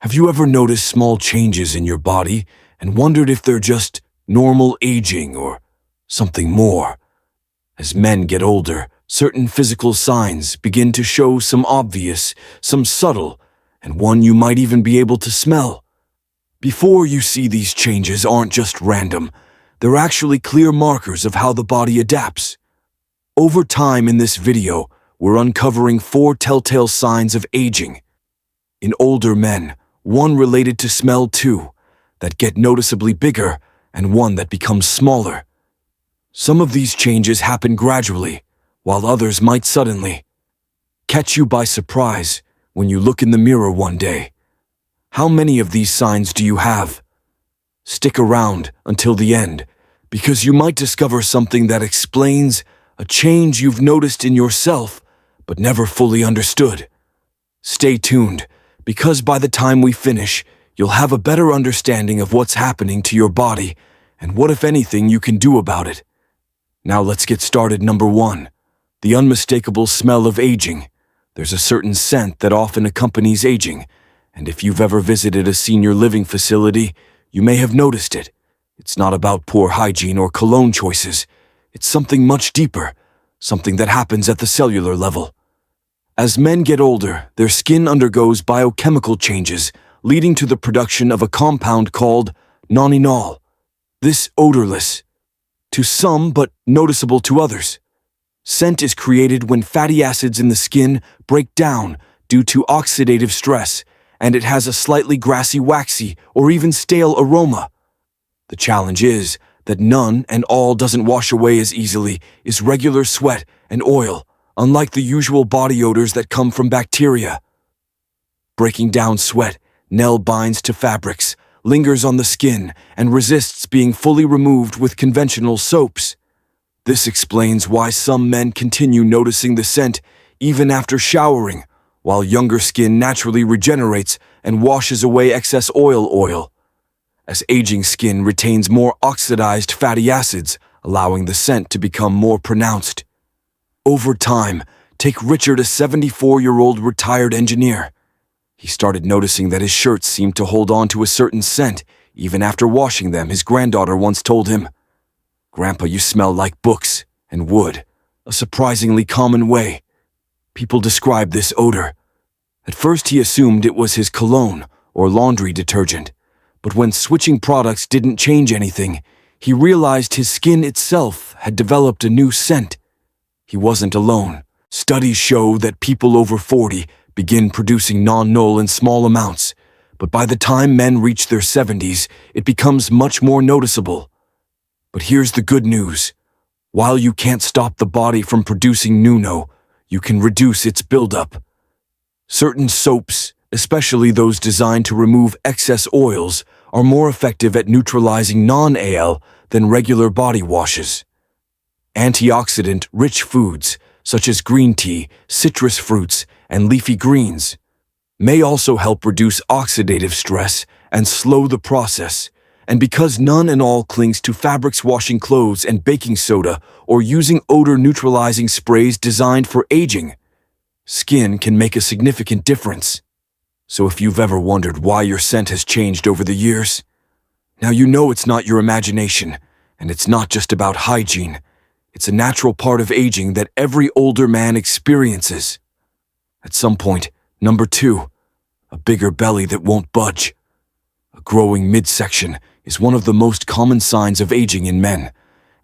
Have you ever noticed small changes in your body and wondered if they're just normal aging or something more? As men get older, certain physical signs begin to show, some obvious, some subtle, and one you might even be able to smell. Before you see, these changes aren't just random. They're actually clear markers of how the body adapts. Over time in this video, we're uncovering 4 telltale signs of aging. In older men, one related to smell, 2 that get noticeably bigger, and 1 that becomes smaller. Some of these changes happen gradually, while others might suddenly catch you by surprise when you look in the mirror one day. How many of these signs do you have? Stick around until the end, because you might discover something that explains a change you've noticed in yourself but never fully understood. Stay tuned, because by the time we finish, you'll have a better understanding of what's happening to your body and what, if anything, you can do about it. Now let's get started. Number 1, the unmistakable smell of aging. There's a certain scent that often accompanies aging, and if you've ever visited a senior living facility, you may have noticed it. It's not about poor hygiene or cologne choices. It's something much deeper, something that happens at the cellular level. As men get older, their skin undergoes biochemical changes, leading to the production of a compound called nonenal. This odorless, to some but noticeable to others, scent is created when fatty acids in the skin break down due to oxidative stress, and it has a slightly grassy, waxy, or even stale aroma. The challenge is that none and all doesn't wash away as easily as regular sweat and oil, unlike the usual body odors that come from bacteria. Breaking down sweat, nel binds to fabrics, lingers on the skin, and resists being fully removed with conventional soaps. This explains why some men continue noticing the scent even after showering, while younger skin naturally regenerates and washes away excess oil. As aging skin retains more oxidized fatty acids, allowing the scent to become more pronounced. Over time, take Richard, a 74-year-old retired engineer. He started noticing that his shirts seemed to hold on to a certain scent even after washing them. His granddaughter once told him, "Grandpa, you smell like books and wood," a surprisingly common way people describe this odor. At first he assumed it was his cologne or laundry detergent, but when switching products didn't change anything, he realized his skin itself had developed a new scent. He wasn't alone. Studies show that people over 40 begin producing nonenal in small amounts, but by the time men reach their 70s, it becomes much more noticeable. But here's the good news. While you can't stop the body from producing nuno, you can reduce its buildup. Certain soaps, especially those designed to remove excess oils, are more effective at neutralizing non-al than regular body washes. Antioxidant-rich foods, such as green tea, citrus fruits, and leafy greens, may also help reduce oxidative stress and slow the process. And because nonenal clings to fabrics, washing clothes, and baking soda, or using odor-neutralizing sprays designed for aging, skin can make a significant difference. So if you've ever wondered why your scent has changed over the years, now you know it's not your imagination, and it's not just about hygiene. It's a natural part of aging that every older man experiences. At some point. Number 2, a bigger belly that won't budge. A growing midsection is one of the most common signs of aging in men,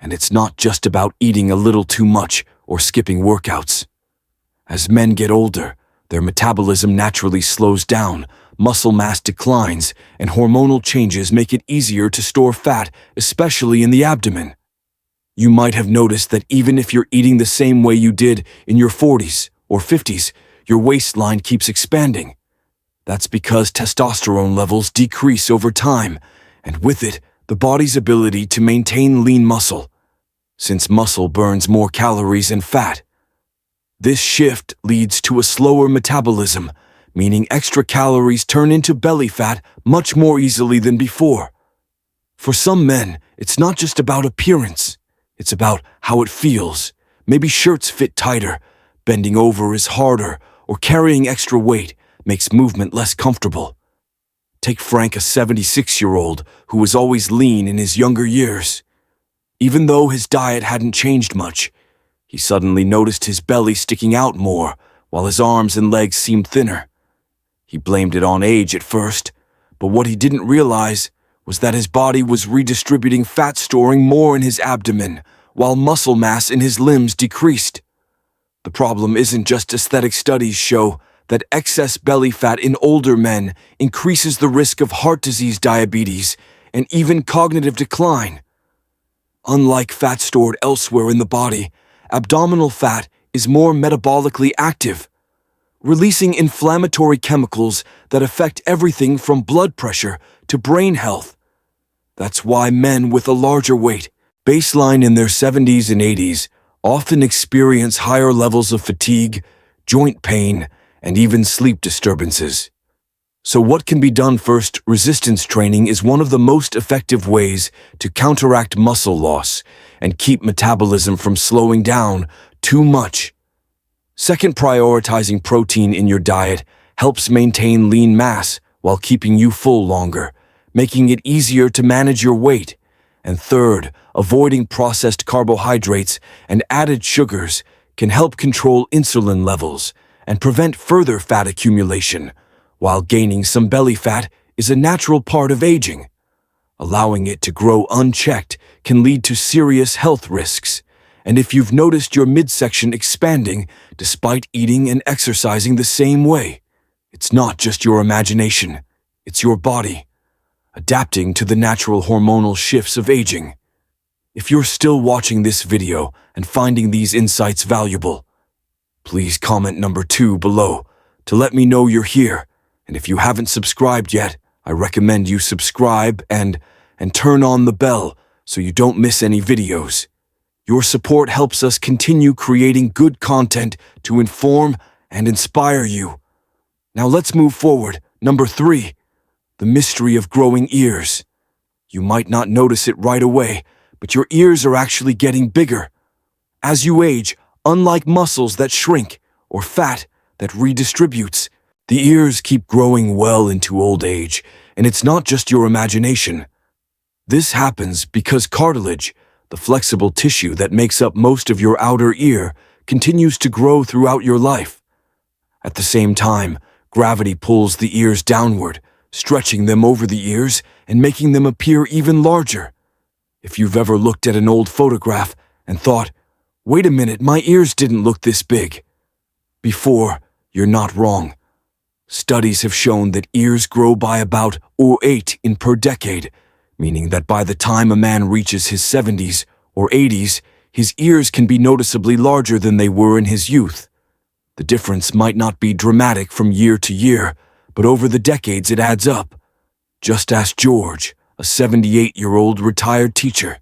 and it's not just about eating a little too much or skipping workouts. As men get older, their metabolism naturally slows down, muscle mass declines, and hormonal changes make it easier to store fat, especially in the abdomen. You might have noticed that even if you're eating the same way you did in your 40s or 50s, your waistline keeps expanding. That's because testosterone levels decrease over time, and with it, the body's ability to maintain lean muscle, since muscle burns more calories and fat. This shift leads to a slower metabolism, meaning extra calories turn into belly fat much more easily than before. For some men, it's not just about appearance. It's about how it feels. Maybe shirts fit tighter, bending over is harder, or carrying extra weight makes movement less comfortable. Take Frank, a 76-year-old who was always lean in his younger years. Even though his diet hadn't changed much, he suddenly noticed his belly sticking out more while his arms and legs seemed thinner. He blamed it on age at first, but what he didn't realize was that his body was redistributing fat, storing more in his abdomen, while muscle mass in his limbs decreased. The problem isn't just aesthetic. Studies show that excess belly fat in older men increases the risk of heart disease, diabetes, and even cognitive decline. Unlike fat stored elsewhere in the body, abdominal fat is more metabolically active, releasing inflammatory chemicals that affect everything from blood pressure to brain health. That's why men with a larger weight baseline in their 70s and 80s often experience higher levels of fatigue, joint pain, and even sleep disturbances. So what can be done? First, resistance training is one of the most effective ways to counteract muscle loss and keep metabolism from slowing down too much. Second, prioritizing protein in your diet helps maintain lean mass while keeping you full longer, making it easier to manage your weight. And third, avoiding processed carbohydrates and added sugars can help control insulin levels and prevent further fat accumulation, while gaining some belly fat is a natural part of aging. Allowing it to grow unchecked can lead to serious health risks. And if you've noticed your midsection expanding despite eating and exercising the same way, it's not just your imagination, it's your body adapting to the natural hormonal shifts of aging. If you're still watching this video and finding these insights valuable, please comment number 2 below to let me know you're here. And if you haven't subscribed yet, I recommend you subscribe and turn on the bell so you don't miss any videos. Your support helps us continue creating good content to inform and inspire you. Now let's move forward. Number 3, the mystery of growing ears. You might not notice it right away, but your ears are actually getting bigger. As you age, unlike muscles that shrink or fat that redistributes, the ears keep growing well into old age, and it's not just your imagination. This happens because cartilage, the flexible tissue that makes up most of your outer ear, continues to grow throughout your life. At the same time, gravity pulls the ears downward, stretching them over the ears and making them appear even larger. If you've ever looked at an old photograph and thought, "Wait a minute, my ears didn't look this big," before, you're not wrong. Studies have shown that ears grow by about 8 in per decade, meaning that by the time a man reaches his 70s or 80s, his ears can be noticeably larger than they were in his youth. The difference might not be dramatic from year to year, but over the decades it adds up. Just ask George, a 78-year-old retired teacher.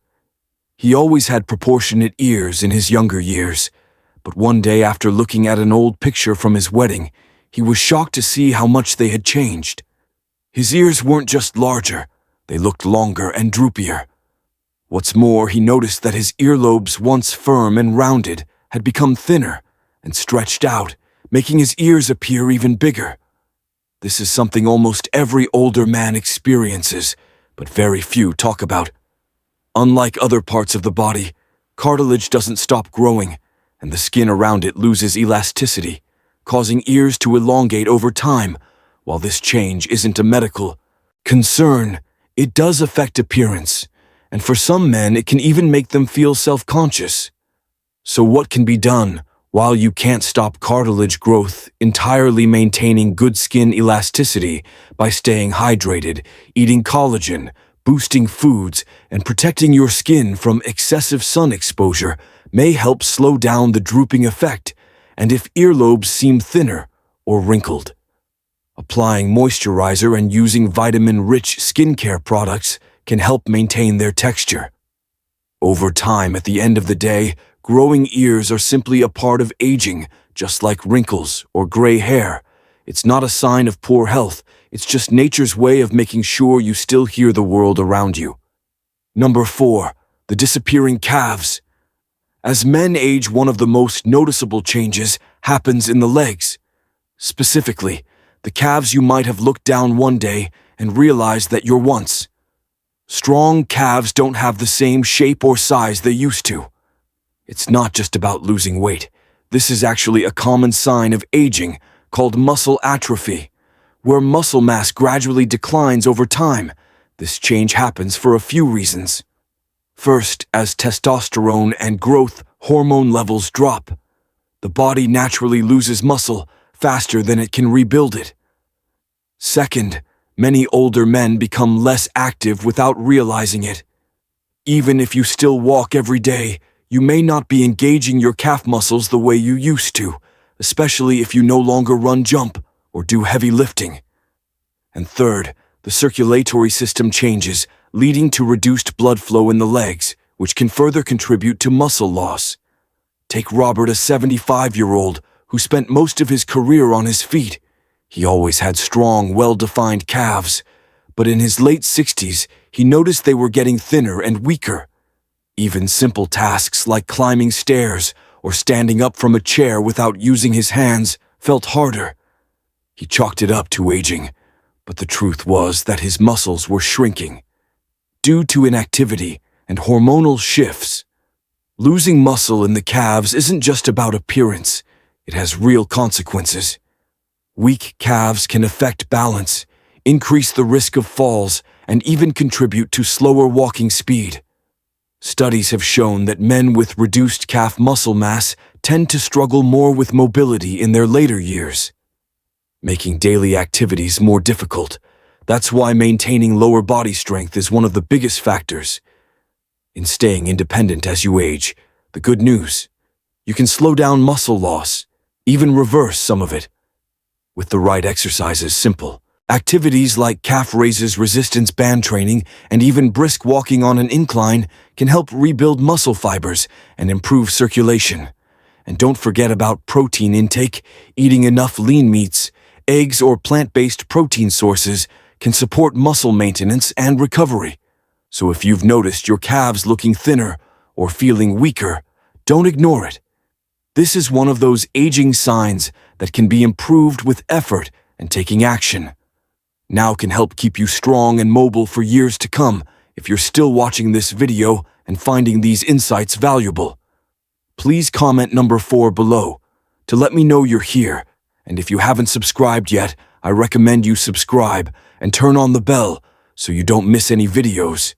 He always had proportionate ears in his younger years, but one day after looking at an old picture from his wedding, he was shocked to see how much they had changed. His ears weren't just larger, they looked longer and droopier. What's more, he noticed that his earlobes, once firm and rounded, had become thinner and stretched out, making his ears appear even bigger. This is something almost every older man experiences, but very few talk about. Unlike other parts of the body, cartilage doesn't stop growing, and the skin around it loses elasticity, causing ears to elongate over time. While this change isn't a medical concern, it does affect appearance, and for some men it can even make them feel self-conscious. So what can be done? While you can't stop cartilage growth entirely, maintaining good skin elasticity by staying hydrated, eating collagen, boosting foods, and protecting your skin from excessive sun exposure may help slow down the drooping effect, and if earlobes seem thinner or wrinkled, applying moisturizer and using vitamin-rich skincare products can help maintain their texture. Over time, at the end of the day, growing ears are simply a part of aging, just like wrinkles or gray hair. It's not a sign of poor health, it's just nature's way of making sure you still hear the world around you. Number 4, the disappearing calves. As men age, one of the most noticeable changes happens in the legs. Specifically, the calves you might have looked down one day and realize that your once strong calves don't have the same shape or size they used to. It's not just about losing weight. This is actually a common sign of aging called muscle atrophy, where muscle mass gradually declines over time. This change happens for a few reasons. First, as testosterone and growth hormone levels drop, the body naturally loses muscle faster than it can rebuild it. Second, many older men become less active without realizing it. Even if you still walk every day, you may not be engaging your calf muscles the way you used to, especially if you no longer run, jump, or do heavy lifting. And third, the circulatory system changes, leading to reduced blood flow in the legs, which can further contribute to muscle loss. Take Robert, a 75-year-old who spent most of his career on his feet. He always had strong, well-defined calves, but in his late 60s, he noticed they were getting thinner and weaker. Even simple tasks like climbing stairs or standing up from a chair without using his hands felt harder. He chalked it up to aging, but the truth was that his muscles were shrinking due to inactivity and hormonal shifts. Losing muscle in the calves isn't just about appearance, it has real consequences. Weak calves can affect balance, increase the risk of falls, and even contribute to slower walking speed. Studies have shown that men with reduced calf muscle mass tend to struggle more with mobility in their later years, making daily activities more difficult. That's why maintaining lower body strength is one of the biggest factors in staying independent as you age. The good news: you can slow down muscle loss, even reverse some of it, with the right exercises. Simple activities like calf raises, resistance band training, and even brisk walking on an incline can help rebuild muscle fibers and improve circulation. And don't forget about protein intake. Eating enough lean meats, eggs, or plant-based protein sources can support muscle maintenance and recovery. So if you've noticed your calves looking thinner or feeling weaker, don't ignore it. This is one of those aging signs that can be improved with effort and taking action. Now can help keep you strong and mobile for years to come. If you're still watching this video and finding these insights valuable, please comment number 4 below to let me know you're here. And if you haven't subscribed yet, I recommend you subscribe and turn on the bell so you don't miss any videos.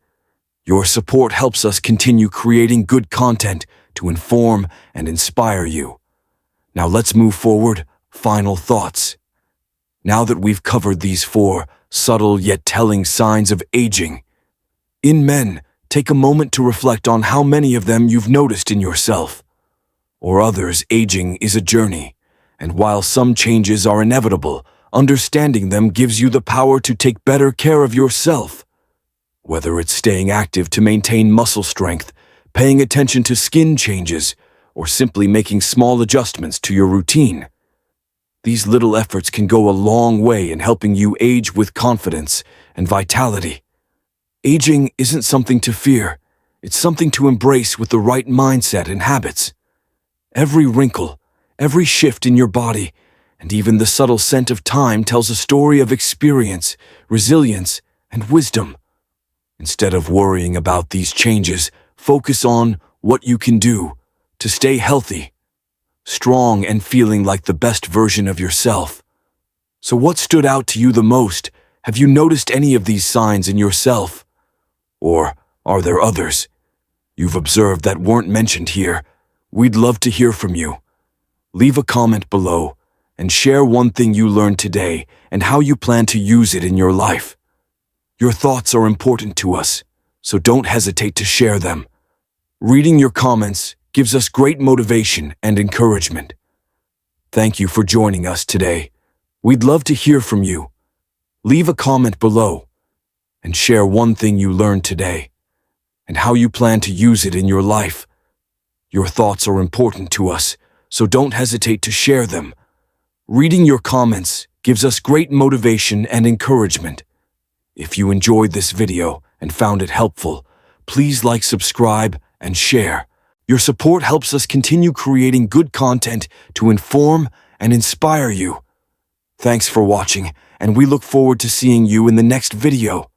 Your support helps us continue creating good content to inform and inspire you. Now let's move forward. Final thoughts. Now that we've covered these 4 subtle yet telling signs of aging in men, take a moment to reflect on how many of them you've noticed in yourself or others. Aging is a journey, and while some changes are inevitable, understanding them gives you the power to take better care of yourself. Whether it's staying active to maintain muscle strength, paying attention to skin changes, or simply making small adjustments to your routine, these little efforts can go a long way in helping you age with confidence and vitality. Aging isn't something to fear, it's something to embrace with the right mindset and habits. Every wrinkle, every shift in your body, and even the subtle scent of time tells a story of experience, resilience, and wisdom. Instead of worrying about these changes, focus on what you can do to stay healthy, strong, and feeling like the best version of yourself. So what stood out to you the most? Have you noticed any of these signs in yourself? Or are there others you've observed that weren't mentioned here? We'd love to hear from you. Leave a comment below and share one thing you learned today and how you plan to use it in your life. Your thoughts are important to us, so don't hesitate to share them. Reading your comments gives us great motivation and encouragement. Thank you for joining us today. We'd love to hear from you. Leave a comment below and share one thing you learned today and how you plan to use it in your life. Your thoughts are important to us, so don't hesitate to share them. Reading your comments gives us great motivation and encouragement. If you enjoyed this video and found it helpful, please like, subscribe, and share. Your support helps us continue creating good content to inform and inspire you. Thanks for watching, and we look forward to seeing you in the next video.